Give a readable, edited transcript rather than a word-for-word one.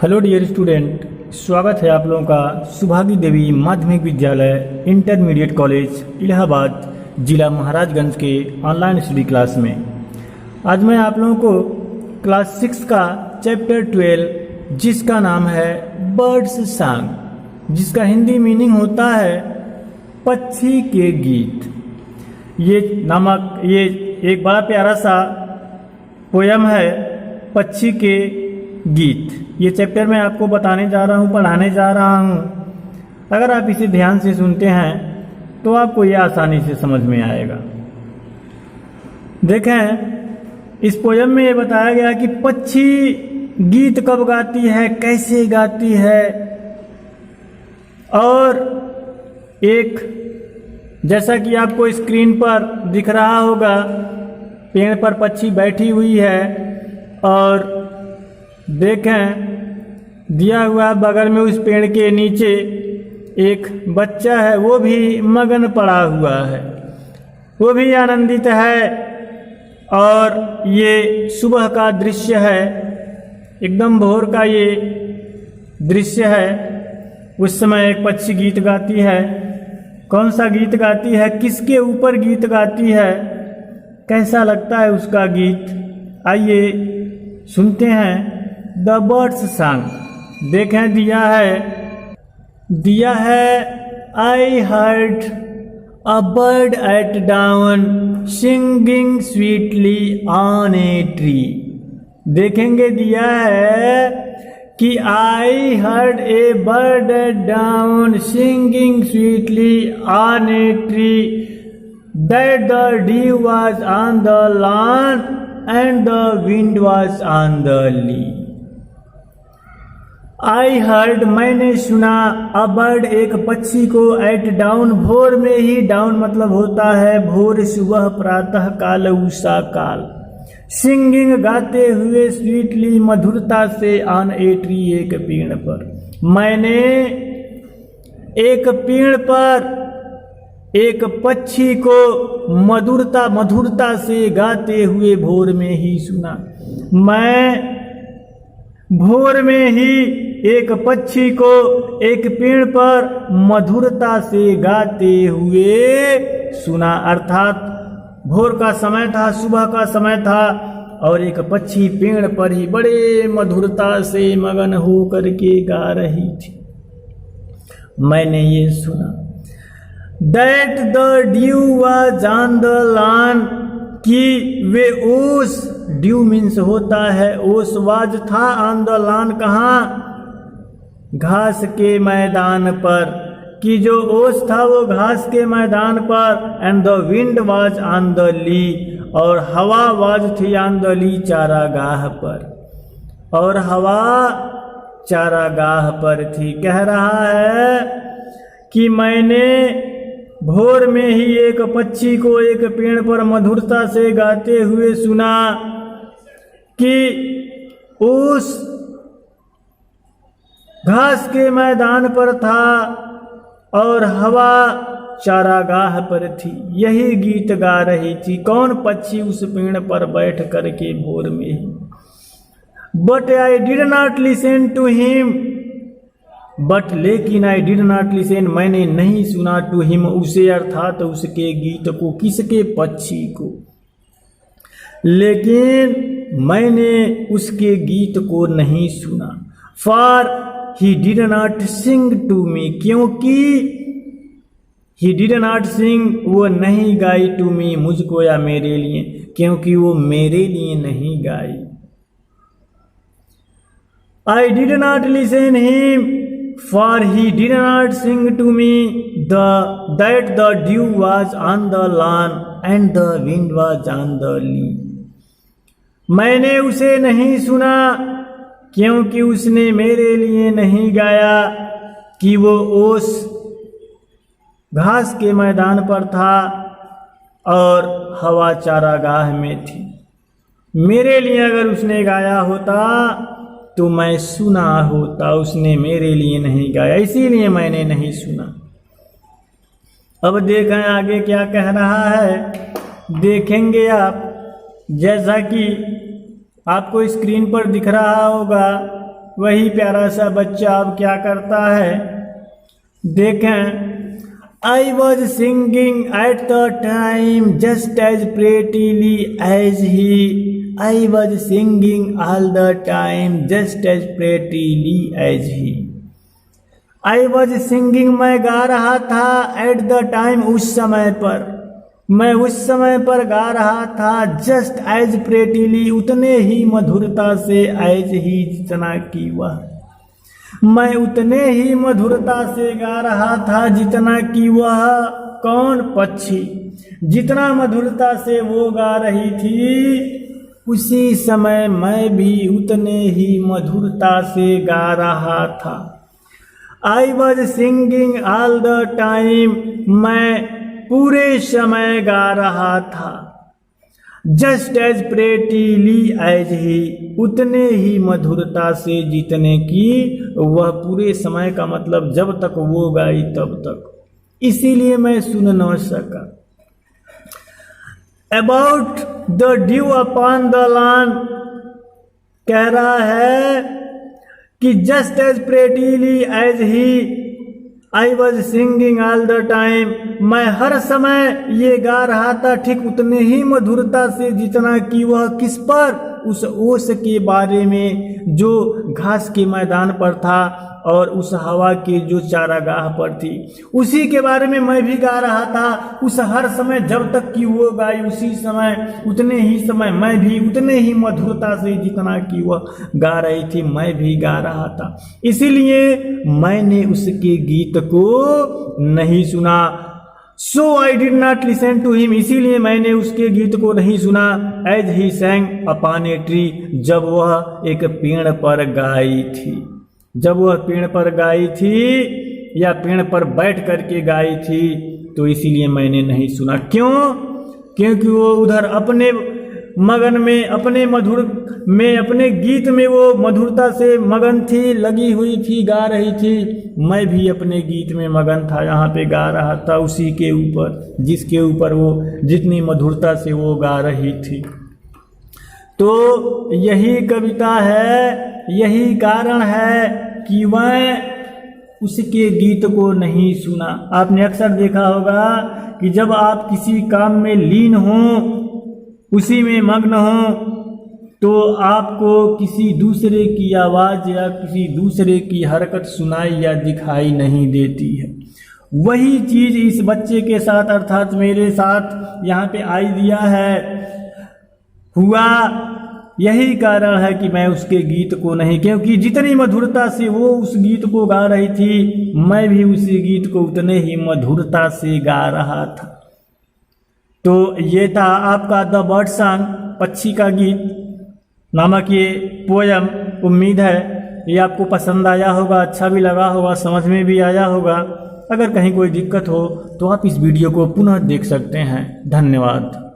Hello dear student, स्वागत है आप लोगों का सुभागी देवी माध्यमिक विद्यालय इंटरमीडिएट कॉलेज इलाहाबाद, जिला महाराजगंज के ऑनलाइन स्टडी क्लास में। आज मैं आप लोगों को क्लास 6 का चैप्टर 12 जिसका नाम है बर्ड्स सॉन्ग, जिसका हिंदी मीनिंग होता है पक्षी के गीत, ये एक बड़ा प्यारा सा पोयम है पक्षी के गीत। ये चैप्टर मैं आपको बताने जा रहा हूँ, पढ़ाने जा रहा हूँ। अगर आप इसे ध्यान से सुनते हैं तो आपको ये आसानी से समझ में आएगा। देखें, इस पोयम में ये बताया गया कि पक्षी गीत कब गाती है, कैसे गाती है। और एक जैसा कि आपको स्क्रीन पर दिख रहा होगा, पेड़ पर पक्षी बैठी हुई है और देखें दिया हुआ बगल में उस पेड़ के नीचे एक बच्चा है, वो भी मगन पड़ा हुआ है, वो भी आनंदित है। और ये सुबह का दृश्य है, एकदम भोर का ये दृश्य है। उस समय एक पक्षी गीत गाती है। कौन सा गीत गाती है, किसके ऊपर गीत गाती है, कैसा लगता है उसका गीत, आइए सुनते हैं। The bird's song. देखें दिया है I heard a bird at dawn singing sweetly on a tree. देखेंगे दिया है कि I heard a bird at dawn singing sweetly on a tree that the dew was on the lawn and the wind was on the lea. I heard, मैंने सुना, a bird एक पक्षी को, at dawn भोर में ही, down मतलब होता है भोर, सुबह, प्रातः काल, उषा काल, सिंगिंग गाते हुए, स्वीटली मधुरता से, ऑन ए ट्री एक पेड़ पर। मैंने एक पेड़ पर एक पक्षी को मधुरता से गाते हुए भोर में ही सुना। मैं भोर में ही एक पक्षी को एक पेड़ पर मधुरता से गाते हुए सुना। अर्थात भोर का समय था, सुबह का समय था और एक पक्षी पेड़ पर ही बड़े मधुरता से मगन हो करके गा रही थी। मैंने ये सुना। That the dew was on the lawn, कि वे ओस, ड्यू मीन्स होता है ओस, वाज था, ऑन द लॉन कहाँ, घास के मैदान पर, कि जो ओस था वो घास के मैदान पर। And the wind was on the lee, और हवा वाज थी ऑन द ली, चारागाह पर, और हवा चारागाह पर थी। कह रहा है कि मैंने भोर में ही एक पक्षी को एक पेड़ पर मधुरता से गाते हुए सुना कि उस घास के मैदान पर था और हवा चारागाह पर थी। यही गीत गा रही थी। कौन पक्षी, उस पेड़ पर बैठ करके भोर में ही। But I did not listen to him, but लेकिन आई डिड नॉट लिसन, मैंने नहीं सुना, टू हिम उसे, अर्थात उसके गीत को। किसके, पक्षी को। लेकिन मैंने उसके गीत को नहीं सुना। For he did not sing to me, क्योंकि ही डिड नॉट सिंग, वो नहीं गाई, टू मी मुझको या मेरे लिए, क्योंकि वो मेरे लिए नहीं गाई। आई did not listen him, for he did not sing to me that the dew was on the lawn and the wind was on the lea. मैंने उसे नहीं सुना क्योंकि उसने मेरे लिए नहीं गाया कि वो ओस घास के मैदान पर था और हवा चारागाह में थी। मेरे लिए अगर उसने गाया होता तो मैं सुना होता, उसने मेरे लिए नहीं गाया, इसीलिए मैंने नहीं सुना। अब देखें आगे क्या कह रहा है, देखेंगे आप। जैसा कि आपको स्क्रीन पर दिख रहा होगा, वही प्यारा सा बच्चा अब क्या करता है, देखें। I was singing at the time just as prettily as he. I was singing all the time just as prettily as he. I was singing, मैं गा रहा था, at the time, उस समय पर, मैं उस समय पर गा रहा था, just as prettily, उतने ही मधुरता से, as he, जितना कि वह, मैं उतने ही मधुरता से गा रहा था जितना कि वह, कौन, पक्षी, जितना मधुरता से वो गा रही थी उसी समय मैं भी उतने ही मधुरता से गा रहा था। I was singing all the time, मैं पूरे समय गा रहा था। Just as prettily as he, उतने ही मधुरता से जितने की वह, पूरे समय का मतलब जब तक वो गाई तब तक, इसीलिए मैं सुन न सका। About the dew upon the lawn, कह रहा है कि just as prettily as he, I was singing all the time, मैं हर समय ये गा रहा था ठीक उतने ही मधुरता से जितना कि वह किस पर, उस ओस के बारे में जो घास के मैदान पर था और उस हवा के जो चारागाह पर थी, उसी के बारे में मैं भी गा रहा था। उस हर समय जब तक कि वो गाई उसी समय, उतने ही समय मैं भी उतने ही मधुरता से जितना कि वह गा रही थी मैं भी गा रहा था, इसीलिए मैंने उसके गीत को नहीं सुना। So I did not listen to him, इसीलिए मैंने उसके गीत को नहीं सुना। As he sang upon a tree, जब वह एक पेड़ पर गाई थी, जब वह पेड़ पर गाई थी या पेड़ पर बैठ करके गाई थी, तो इसीलिए मैंने नहीं सुना। क्यों? क्योंकि वो उधर अपने मगन में, अपने मधुर में, अपने गीत में वो मधुरता से मगन थी, लगी हुई थी, गा रही थी। मैं भी अपने गीत में मगन था, यहाँ पे गा रहा था उसी के ऊपर जिसके ऊपर वो जितनी मधुरता से वो गा रही थी। तो यही कविता है, यही कारण है कि वह उसके गीत को नहीं सुना। आपने अक्सर देखा होगा कि जब आप किसी काम में लीन हों, उसी में मग्न हो, तो आपको किसी दूसरे की आवाज़ या किसी दूसरे की हरकत सुनाई या दिखाई नहीं देती है। वही चीज़ इस बच्चे के साथ अर्थात मेरे साथ यहाँ पे आइडिया है, हुआ। यही कारण है कि मैं उसके गीत को नहीं, क्योंकि जितनी मधुरता से वो उस गीत को गा रही थी मैं भी उसी गीत को उतने ही मधुरता से गा रहा था। तो ये था आपका द बर्ड सॉन्ग, पक्षी का गीत नामक ये पोयम। उम्मीद है ये आपको पसंद आया होगा, अच्छा भी लगा होगा, समझ में भी आया होगा। अगर कहीं कोई दिक्कत हो तो आप इस वीडियो को पुनः देख सकते हैं। धन्यवाद।